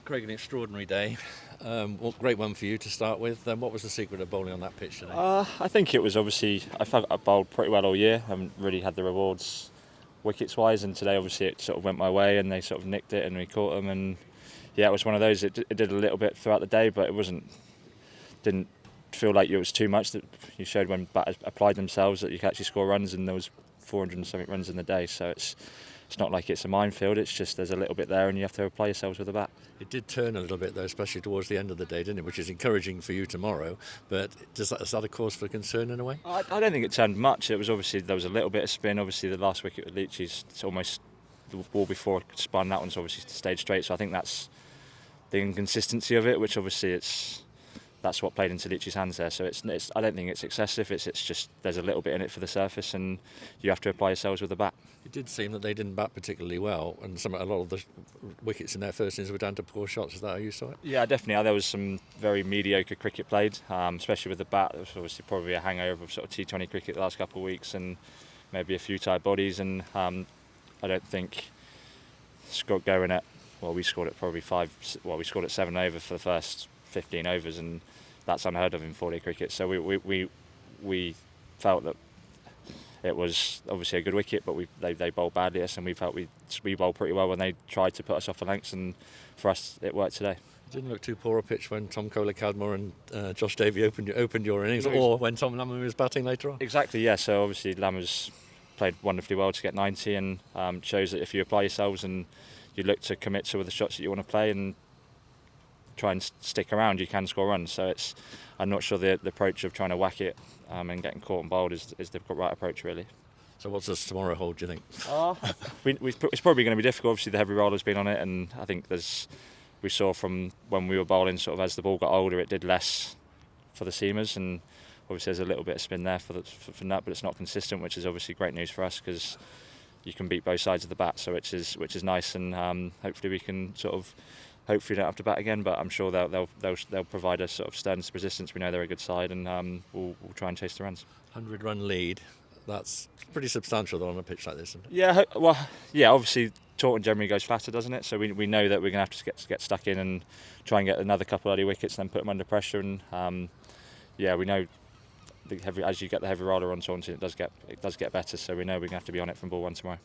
Craig, an extraordinary day. Great one for you to start with. What was the secret of bowling on that pitch today? I think it was obviously, I felt I bowled pretty well all year. I haven't really had the rewards wickets wise, and today obviously it sort of went my way and they sort of nicked it and we caught them, and yeah, it was one of those. It did a little bit throughout the day, but didn't feel like it was too much. That you showed when batters applied themselves that you could actually score runs, and there was 470 runs in the day, so it's not like it's a minefield. It's just there's a little bit there and you have to apply yourselves with the bat. It did turn a little bit though, especially towards the end of the day, didn't it? Which is encouraging for you tomorrow, but is that a cause for concern in a way? I don't think it turned much. It was obviously, there was a little bit of spin. Obviously the last wicket with Leachy's, it's almost the ball before it spun, that one's obviously stayed straight, so I think that's the inconsistency of it, which obviously that's what played into Leachy's hands there. So it's I don't think it's excessive. It's just there's a little bit in it for the surface, and you have to apply yourselves with the bat. It did seem that they didn't bat particularly well, and a lot of the wickets in their first innings were down to poor shots. Is that how you saw it? Yeah, definitely. There was some very mediocre cricket played, especially with the bat. There was obviously probably a hangover of sort of T20 cricket the last couple of weeks, and maybe a few tired bodies. And I don't think Scott going at, well, we scored at probably we scored at 7 over for the first 15 overs, and that's unheard of in 4-day cricket. So we felt that it was obviously a good wicket, but they bowled badly at us, and we felt we bowled pretty well when they tried to put us off the lengths, and for us it worked today. It didn't look too poor a pitch when Tom Kohler-Cadmore and Josh Davey opened your innings, or when Tom Lammer was batting later on. Exactly, yeah. So obviously Lammer's played wonderfully well to get 90, and shows that if you apply yourselves and you look to commit to the shots that you want to play and try and stick around, you can score runs. So I'm not sure the approach of trying to whack it and getting caught and bowled is the right approach, really. So what does tomorrow hold, do you think? It's probably going to be difficult. Obviously the heavy roller's been on it, and I think we saw from when we were bowling, sort of as the ball got older, it did less for the seamers, and obviously there's a little bit of spin there for that, but it's not consistent, which is obviously great news for us, because you can beat both sides of the bat, so which is nice, and hopefully we can hopefully don't have to bat again, but I'm sure they'll provide us sort of sternest resistance. We know they're a good side, and we'll try and chase the runs. 100-run lead, that's pretty substantial though on a pitch like this, isn't it? Yeah, well, yeah. Obviously, Taunton generally goes flatter, doesn't it? So we know that we're going to have to get stuck in and try and get another couple of early wickets, and then put them under pressure. And we know as you get the heavy roller on Taunton, it does get better. So we know we're going to have to be on it from ball one tomorrow.